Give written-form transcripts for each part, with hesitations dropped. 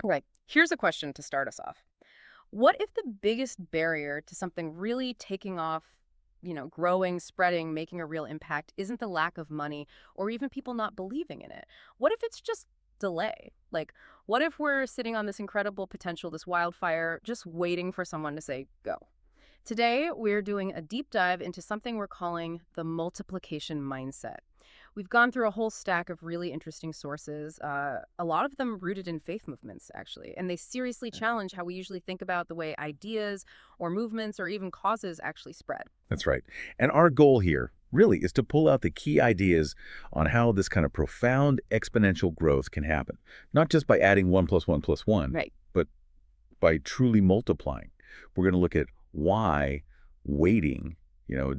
Right. Here's a question to start us off. What if the biggest barrier to something really taking off, growing, spreading, making a real impact isn't the lack of money or even people not believing in it? What if it's just delay? Like, what if we're sitting on this incredible potential, this wildfire, just waiting for someone to say go? Today, we're doing a deep dive into something we're calling the multiplication mindset. We've gone through a whole stack of really interesting sources, a lot of them rooted in faith movements, actually, and they seriously challenge how we usually think about the way ideas or movements or even causes actually spread. That's right. And our goal here really is to pull out the key ideas on how this kind of profound exponential growth can happen. Not just by adding 1 plus 1 plus 1, Right. but by truly multiplying. We're going to look at why waiting,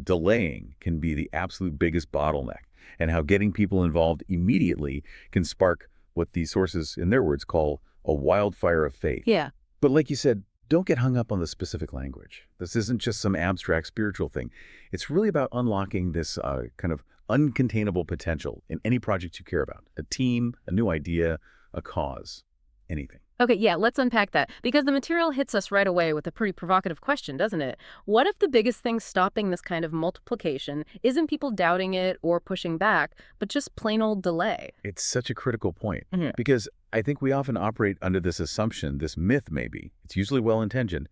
delaying can be the absolute biggest bottleneck, and how getting people involved immediately can spark what these sources, in their words, call a wildfire of faith. Yeah. But like you said, don't get hung up on the specific language. This isn't just some abstract spiritual thing. It's really about unlocking this kind of uncontainable potential in any project you care about. A team, a new idea, a cause, anything. Okay, yeah, let's unpack that. Because the material hits us right away with a pretty provocative question, doesn't it? What if the biggest thing stopping this kind of multiplication isn't people doubting it or pushing back, but just plain old delay? It's such a critical point Mhm. because I think we often operate under this assumption, this myth maybe. It's usually well-intentioned,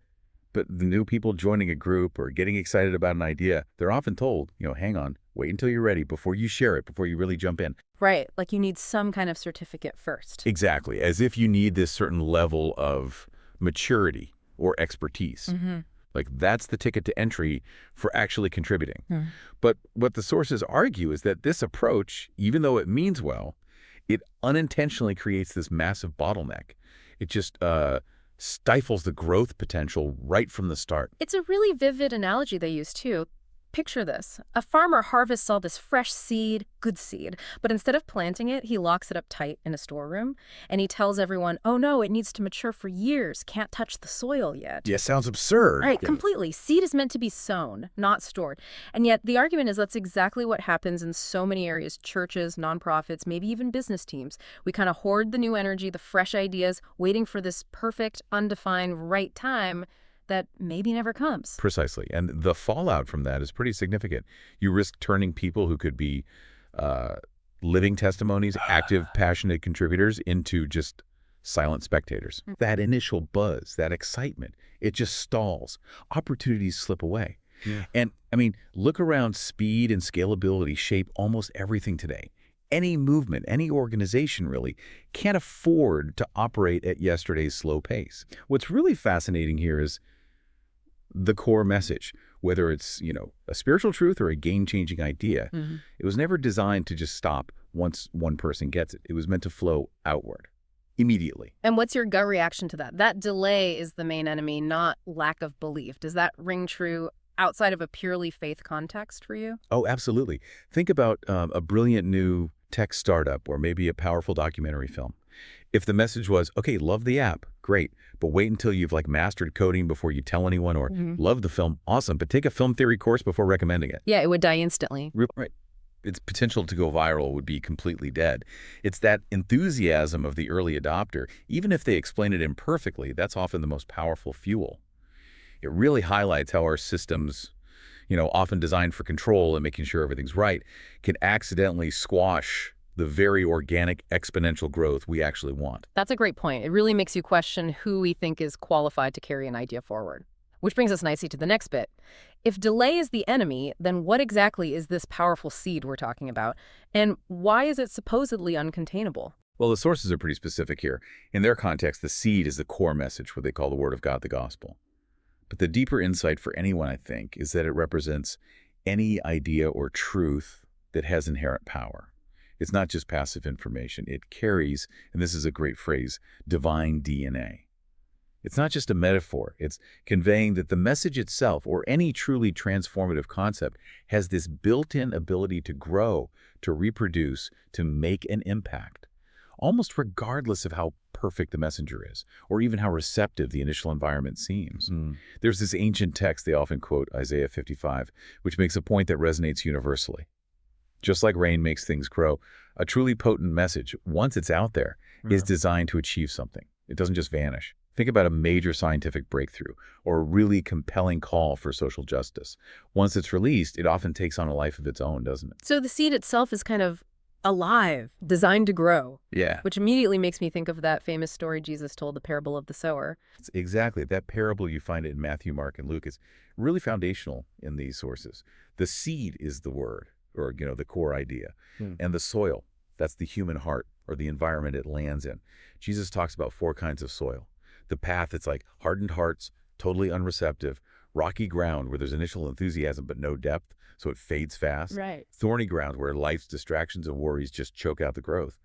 but the new people joining a group or getting excited about an idea, they're often told, hang on, wait until you're ready before you share it, before you really jump in. Right, like you need some kind of certificate first. Exactly, as if you need this certain level of maturity or expertise. Mm-hmm. Like that's the ticket to entry for actually contributing. But what the sources argue is that this approach, even though it means well, it unintentionally creates this massive bottleneck. It just stifles the growth potential right from the start. It's a really vivid analogy they use, too. Picture this. A farmer harvests all this fresh seed, good seed, but instead of planting it, he locks it up tight in a storeroom, and he tells everyone, oh no, it needs to mature for years, can't touch the soil yet. Yeah, sounds absurd. Right, Yeah. completely. Seed is meant to be sown, not stored. And yet the argument is that's exactly what happens in so many areas, churches, nonprofits, maybe even business teams. We kind of hoard the new energy, the fresh ideas, waiting for this perfect, undefined, right time that maybe never comes. Precisely. And the fallout from that is pretty significant. You risk turning people who could be living testimonies, active, passionate contributors into just silent spectators. That initial buzz, that excitement, it just stalls. Opportunities slip away. Yeah. And I mean, look around. Speed and scalability shape almost everything today. Any movement, any organization really, can't afford to operate at yesterday's slow pace. What's really fascinating here is the core message, whether it's, a spiritual truth or a game-changing idea. It was never designed to just stop once one person gets it. It was meant to flow outward immediately. And what's your gut reaction to that? That delay is the main enemy, not lack of belief. Does that ring true outside of a purely faith context for you? Oh, absolutely. Think about a brilliant new tech startup or maybe a powerful documentary film. If the message was, okay, love the app, great, but wait until you've mastered coding before you tell anyone, or love the film, awesome, but take a film theory course before recommending it. Yeah, it would die instantly. Right. Its potential to go viral would be completely dead. It's that enthusiasm of the early adopter. Even if they explain it imperfectly, that's often the most powerful fuel. It really highlights how our systems, often designed for control and making sure everything's right, can accidentally squash the very organic exponential growth we actually want. That's a great point. It really makes you question who we think is qualified to carry an idea forward. Which brings us nicely to the next bit. If delay is the enemy, then what exactly is this powerful seed we're talking about? And why is it supposedly uncontainable? Well, the sources are pretty specific here. In their context, the seed is the core message, what they call the Word of God, the gospel. But the deeper insight for anyone, I think, is that it represents any idea or truth that has inherent power. It's not just passive information. It carries, and this is a great phrase, divine DNA. It's not just a metaphor. It's conveying that the message itself, or any truly transformative concept, has this built-in ability to grow, to reproduce, to make an impact, almost regardless of how perfect the messenger is, or even how receptive the initial environment seems. There's this ancient text they often quote, Isaiah 55, which makes a point that resonates universally. Just like rain makes things grow, a truly potent message, once it's out there, is designed to achieve something. It doesn't just vanish. Think about a major scientific breakthrough or a really compelling call for social justice. Once it's released, it often takes on a life of its own, doesn't it? So the seed itself is kind of alive, designed to grow, Yeah, which immediately makes me think of that famous story Jesus told, the parable of the sower. it's exactly. That parable, you find it in Matthew, Mark, and Luke, is really foundational in these sources. The seed is the word, or, the core idea. And the soil, that's the human heart or the environment it lands in. Jesus talks about 4 kinds of soil. The path, it's like hardened hearts, totally unreceptive; rocky ground where there's initial enthusiasm but no depth, so it fades fast; Right. thorny ground where life's distractions and worries just choke out the growth.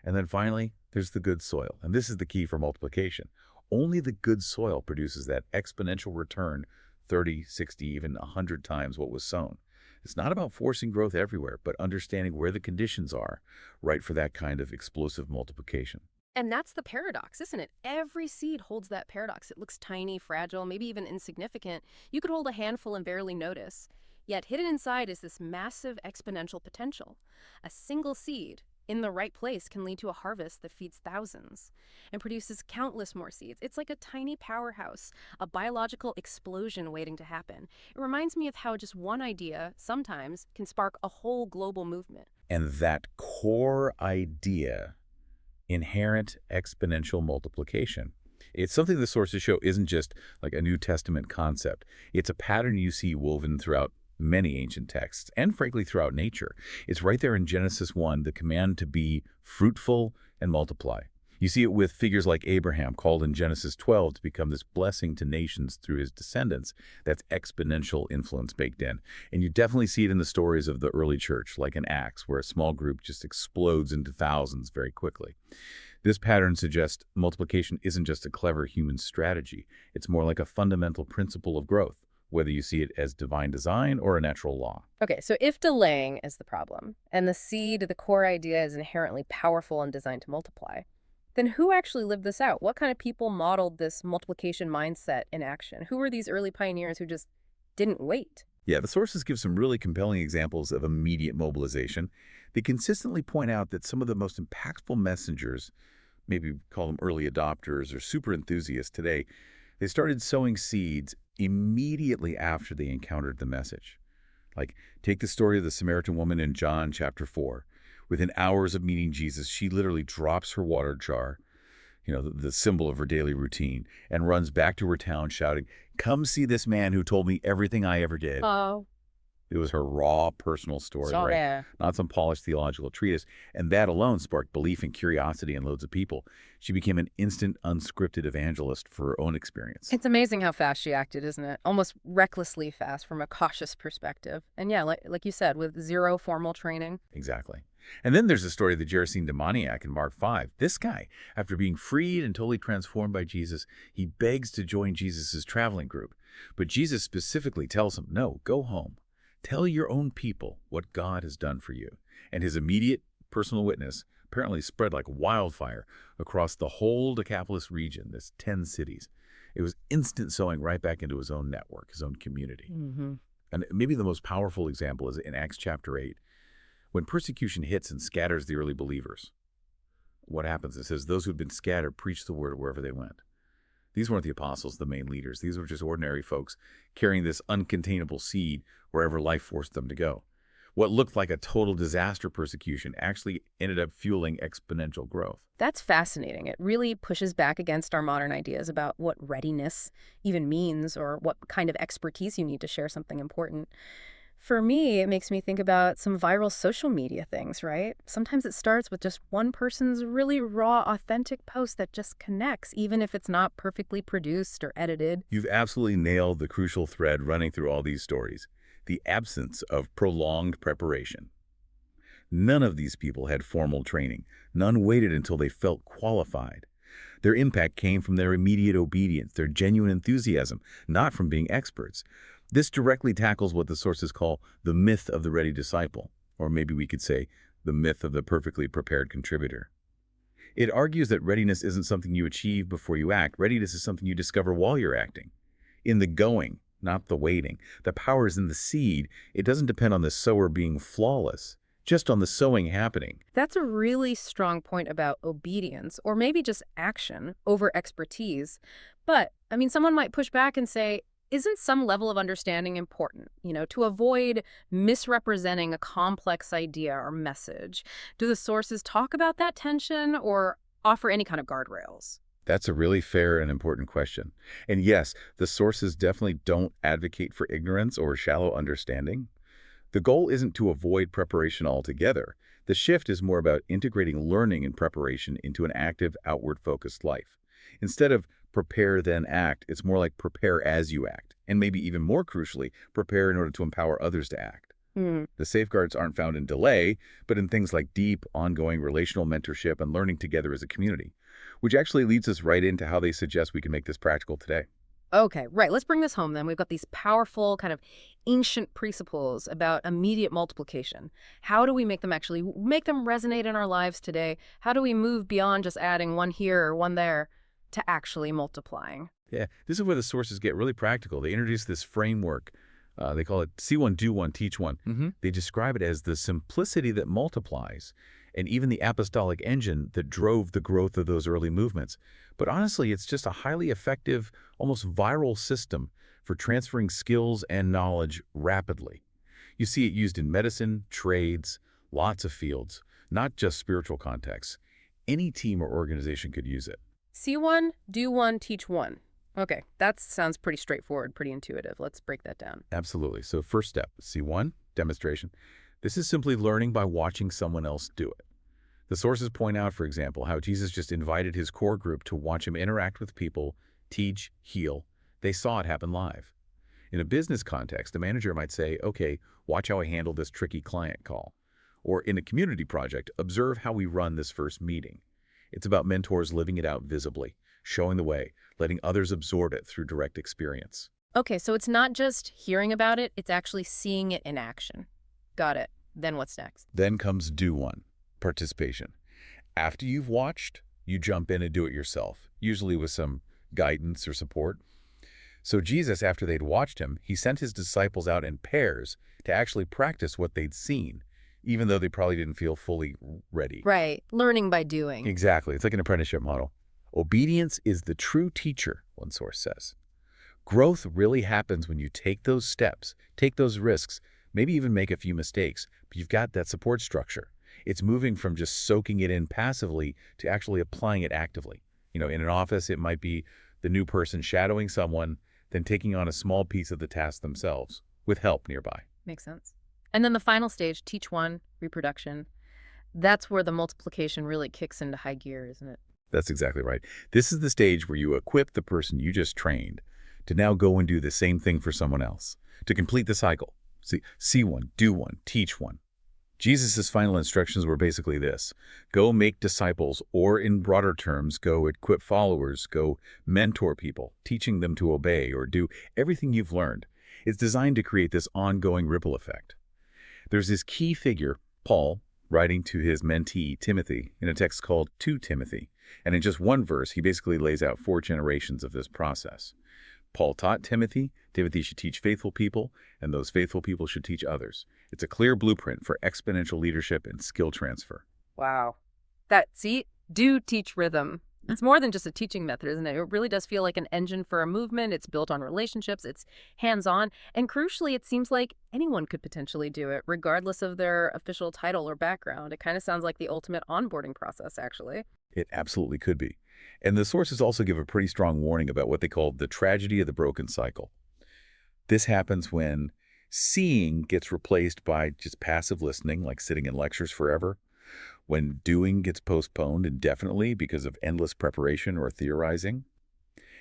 And then finally, there's the good soil. And this is the key for multiplication. Only the good soil produces that exponential return, 30, 60, even 100 times what was sown. It's not about forcing growth everywhere, but understanding where the conditions are right for that kind of explosive multiplication. And that's the paradox, isn't it? Every seed holds that paradox. It looks tiny, fragile, maybe even insignificant. You could hold a handful and barely notice. Yet hidden inside is this massive exponential potential. A single seed in the right place can lead to a harvest that feeds thousands and produces countless more seeds. It's like a tiny powerhouse, a biological explosion waiting to happen. It reminds me of how just one idea sometimes can spark a whole global movement. And that core idea, inherent exponential multiplication. It's something the sources show isn't just like a New Testament concept. It's a pattern you see woven throughout many ancient texts and frankly throughout nature. It's right there in Genesis 1, the command to be fruitful and multiply. You see it with figures like Abraham, called in Genesis 12 to become this blessing to nations through his descendants. That's exponential influence baked in. And you definitely see it in the stories of the early church, like in Acts, where a small group just explodes into thousands very quickly. This pattern suggests multiplication isn't just a clever human strategy. It's more like a fundamental principle of growth, whether you see it as divine design or a natural law. Okay, so if delaying is the problem, and the seed, the core idea, is inherently powerful and designed to multiply, then who actually lived this out? What kind of people modeled this multiplication mindset in action? Who were these early pioneers who just didn't wait? Yeah, the sources give some really compelling examples of immediate mobilization. They consistently point out that some of the most impactful messengers, maybe call them early adopters or super enthusiasts today, they started sowing seeds immediately after they encountered the message. Like, take the story of the Samaritan woman in John chapter 4. Within hours of meeting Jesus, she literally drops her water jar, the symbol of her daily routine, and runs back to her town shouting, "Come see this man who told me everything I ever did." Oh, It was her raw personal story, so right? yeah. Not some polished theological treatise. And that alone sparked belief and curiosity in loads of people. She became an instant, unscripted evangelist for her own experience. It's amazing how fast she acted, isn't it? Almost recklessly fast from a cautious perspective. And yeah, like you said, with zero formal training. Exactly. And then there's the story of the Gerasene demoniac in Mark 5. This guy, after being freed and totally transformed by Jesus, he begs to join Jesus' traveling group. But Jesus specifically tells him, no, go home. Tell your own people what God has done for you. And his immediate personal witness apparently spread like wildfire across the whole Decapolis region, this 10 cities. It was instant sowing right back into his own network, his own community. Mm-hmm. And maybe the most powerful example is in Acts chapter 8. When persecution hits and scatters the early believers, what happens? It says, those who'd been scattered preached the word wherever they went. These weren't the apostles, the main leaders. These were just ordinary folks carrying this uncontainable seed wherever life forced them to go. What looked like a total disaster persecution actually ended up fueling exponential growth. That's fascinating. It really pushes back against our modern ideas about what readiness even means or what kind of expertise you need to share something important. For me, it makes me think about some viral social media things, right? Sometimes it starts with just one person's really raw, authentic post that just connects, even if it's not perfectly produced or edited. You've absolutely nailed the crucial thread running through all these stories: the absence of prolonged preparation. None of these people had formal training. None waited until they felt qualified. Their impact came from their immediate obedience, their genuine enthusiasm, not from being experts. This directly tackles what the sources call the myth of the ready disciple, or maybe we could say the myth of the perfectly prepared contributor. It argues that readiness isn't something you achieve before you act. Readiness is something you discover while you're acting. In the going, not the waiting. The power is in the seed. It doesn't depend on the sower being flawless. just on the sowing happening. That's a really strong point about obedience, or maybe just action over expertise. But, I mean, someone might push back and say, isn't some level of understanding important, to avoid misrepresenting a complex idea or message? Do the sources talk about that tension or offer any kind of guardrails? That's a really fair and important question. And yes, the sources definitely don't advocate for ignorance or shallow understanding. The goal isn't to avoid preparation altogether. The shift is more about integrating learning and preparation into an active, outward-focused life. Instead of prepare then act, it's more like prepare as you act, and maybe even more crucially, prepare in order to empower others to act. Hmm. The safeguards aren't found in delay, but in things like deep, ongoing relational mentorship and learning together as a community, which actually leads us right into how they suggest we can make this practical today. Okay, right. Let's bring this home then. We've got these powerful kind of ancient principles about immediate multiplication. How do we make them resonate in our lives today? How do we move beyond just adding one here or one there to actually multiplying? Yeah, this is where the sources get really practical. They introduce this framework. They call it see one, do one, teach one. They describe it as the simplicity that multiplies and even the apostolic engine that drove the growth of those early movements. But honestly, it's just a highly effective, almost viral system for transferring skills and knowledge rapidly. You see it used in medicine, trades, lots of fields, not just spiritual contexts. Any team or organization could use it. See one, do one, teach one. Okay, that sounds pretty straightforward, pretty intuitive. Let's break that down. Absolutely. So first step, C1, demonstration. This is simply learning by watching someone else do it. The sources point out, for example, how Jesus just invited his core group to watch him interact with people, teach, heal. They saw it happen live. In a business context, the manager might say, okay, watch how I handle this tricky client call. Or in a community project, observe how we run this first meeting. It's about mentors living it out visibly, showing the way, letting others absorb it through direct experience. Okay, so it's not just hearing about it, it's actually seeing it in action. Got it. Then what's next? Then comes do one, participation. After you've watched, you jump in and do it yourself, usually with some guidance or support. So Jesus, after they'd watched him, he sent his disciples out in pairs to actually practice what they'd seen, even though they probably didn't feel fully ready. Right, learning by doing. Exactly. It's like an apprenticeship model. Obedience is the true teacher, one source says. Growth really happens when you take those steps, take those risks, maybe even make a few mistakes, but you've got that support structure. It's moving from just soaking it in passively to actually applying it actively. In an office, it might be the new person shadowing someone, then taking on a small piece of the task themselves, with help nearby. Makes sense. And then the final stage, teach one, reproduction. That's where the multiplication really kicks into high gear, isn't it? That's exactly right. This is the stage where you equip the person you just trained to now go and do the same thing for someone else, to complete the cycle. See one, do one, teach one. Jesus' final instructions were basically this: go make disciples, or in broader terms, go equip followers, go mentor people, teaching them to obey or do everything you've learned. It's designed to create this ongoing ripple effect. There's this key figure, Paul, writing to his mentee, Timothy, in a text called To Timothy. And in just one verse, he basically lays out 4 generations of this process. Paul taught Timothy should teach faithful people, and those faithful people should teach others. It's a clear blueprint for exponential leadership and skill transfer. Wow. Do teach rhythm. It's more than just a teaching method, isn't it? It really does feel like an engine for a movement. It's built on relationships. It's hands-on. And crucially, it seems like anyone could potentially do it, regardless of their official title or background. It kind of sounds like the ultimate onboarding process, actually. It absolutely could be. And the sources also give a pretty strong warning about what they call the tragedy of the broken cycle. This happens when seeing gets replaced by just passive listening, like sitting in lectures forever, when doing gets postponed indefinitely because of endless preparation or theorizing,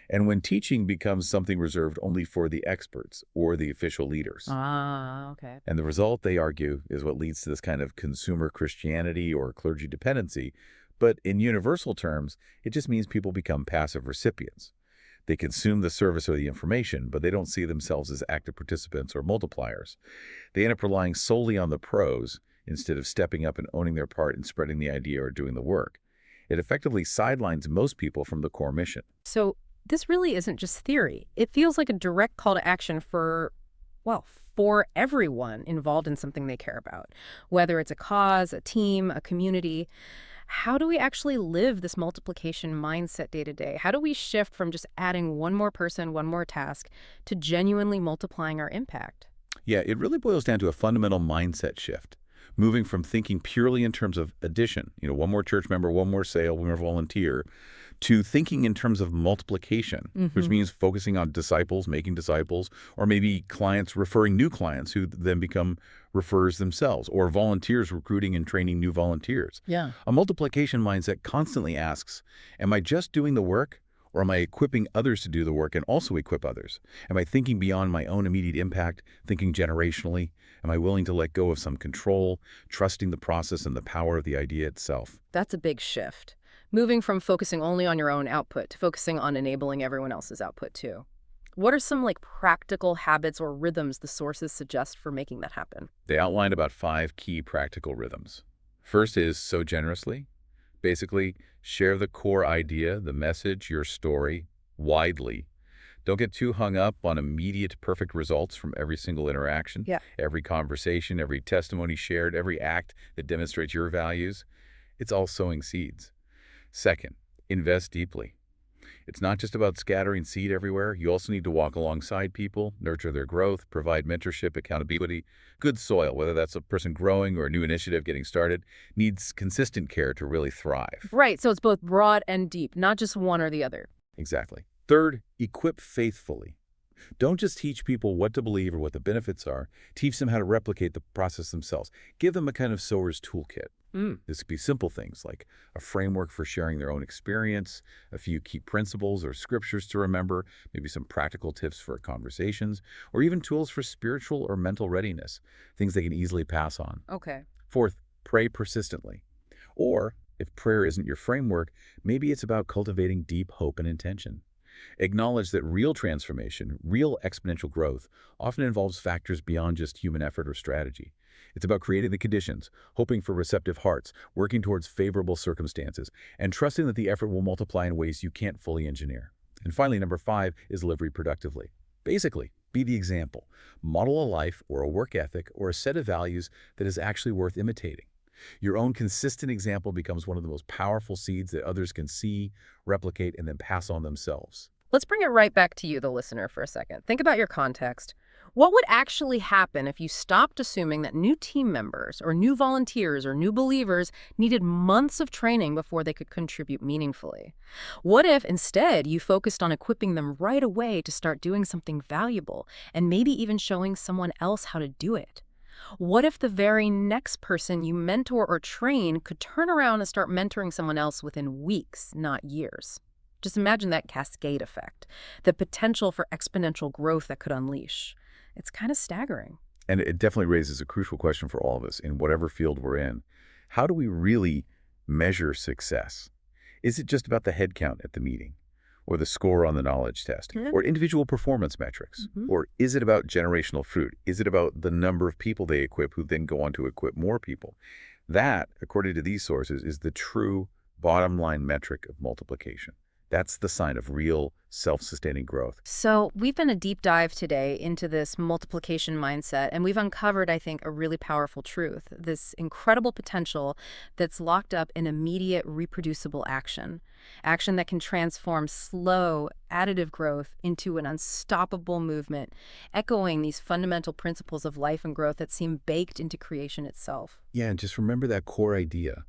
and when teaching becomes something reserved only for the experts or the official leaders. Ah, okay. And the result, they argue, is what leads to this kind of consumer Christianity or clergy dependency. But in universal terms, it just means people become passive recipients. They consume the service or the information, but they don't see themselves as active participants or multipliers. They end up relying solely on the pros instead of stepping up and owning their part in spreading the idea or doing the work. It effectively sidelines most people from the core mission. So this really isn't just theory. It feels like a direct call to action for well, for everyone involved in something they care about, whether it's a cause, a team, a community. How do we actually live this multiplication mindset day to day? How do we shift from just adding one more person, one more task, to genuinely multiplying our impact? Yeah, it really boils down to a fundamental mindset shift, moving from thinking purely in terms of addition, one more church member, one more sale, one more volunteer, to thinking in terms of multiplication, which Hmm. means focusing on disciples, making disciples, or maybe clients referring new clients who then become referrers themselves, or volunteers recruiting and training new volunteers. Yeah. A multiplication mindset constantly asks, am I just doing the work, or am I equipping others to do the work and also equip others? Am I thinking beyond my own immediate impact, thinking generationally? Am I willing to let go of some control, trusting the process and the power of the idea itself? That's a big shift. Moving from focusing only on your own output to focusing on enabling everyone else's output too. What are some practical habits or rhythms the sources suggest for making that happen? They outlined about 5 key practical rhythms. First is sow generously. Basically, share the core idea, the message, your story, widely. Don't get too hung up on immediate perfect results from every single interaction, Yeah. every conversation, every testimony shared, every act that demonstrates your values. It's all sowing seeds. Second, invest deeply. It's not just about scattering seed everywhere. You also need to walk alongside people, nurture their growth, provide mentorship, accountability. Good soil, whether that's a person growing or a new initiative getting started, needs consistent care to really thrive. Right, so it's both broad and deep, not just one or the other. Exactly. Third, equip faithfully. Don't just teach people what to believe or what the benefits are. Teach them how to replicate the process themselves. Give them a kind of sower's toolkit. Mm. This could be simple things like a framework for sharing their own experience, a few key principles or scriptures to remember, maybe some practical tips for conversations, or even tools for spiritual or mental readiness, things they can easily pass on. Okay. Fourth, pray persistently. Or, if prayer isn't your framework, maybe it's about cultivating deep hope and intention. Acknowledge that real transformation, real exponential growth, often involves factors beyond just human effort or strategy. It's about creating the conditions, hoping for receptive hearts, working towards favorable circumstances, and trusting that the effort will multiply in ways you can't fully engineer. And finally, number 5 is live reproductively. Basically, be the example. Model a life or a work ethic or a set of values that is actually worth imitating. Your own consistent example becomes one of the most powerful seeds that others can see, replicate, and then pass on themselves. Let's bring it right back to you, the listener, for a second. Think about your context. What would actually happen if you stopped assuming that new team members or new volunteers or new believers needed months of training before they could contribute meaningfully? What if instead you focused on equipping them right away to start doing something valuable and maybe even showing someone else how to do it? What if the very next person you mentor or train could turn around and start mentoring someone else within weeks, not years? Just imagine that cascade effect, the potential for exponential growth that could unleash. It's kind of staggering. And it definitely raises a crucial question for all of us in whatever field we're in. How do we really measure success? Is it just about the head count at the meeting, or the score on the knowledge test, Yeah. or individual performance metrics? Mhm. Or is it about generational fruit? Is it about the number of people they equip who then go on to equip more people? That, according to these sources, is the true bottom line metric of multiplication. That's the sign of real self-sustaining growth. So, we've been a deep dive today into this multiplication mindset, and we've uncovered, I think, a really powerful truth this incredible potential that's locked up in immediate, reproducible action. Action that can transform slow, additive growth into an unstoppable movement, echoing these fundamental principles of life and growth that seem baked into creation itself. Yeah, and just remember that core idea.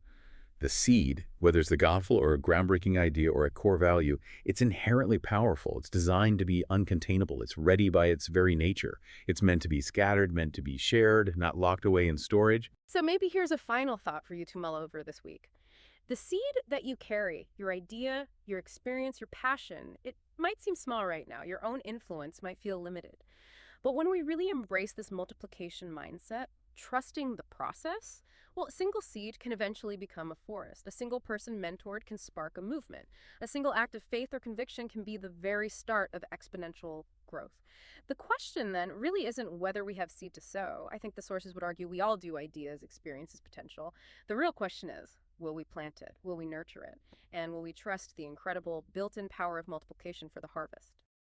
The seed, whether it's the gospel or a groundbreaking idea or a core value, it's inherently powerful. It's designed to be uncontainable. It's ready by its very nature. It's meant to be scattered, meant to be shared, not locked away in storage. So maybe here's a final thought for you to mull over this week. The seed that you carry, your idea, your experience, your passion, it might seem small right now. Your own influence might feel limited. But when we really embrace this multiplication mindset, trusting the process, well, a single seed can eventually become a forest. A single person mentored can spark a movement. A single act of faith or conviction can be the very start of exponential growth. The question then really isn't whether we have seed to sow. I think the sources would argue we all do ideas, experiences, potential. The real question is, will we plant it? Will we nurture it? And will we trust the incredible built-in power of multiplication for the harvest?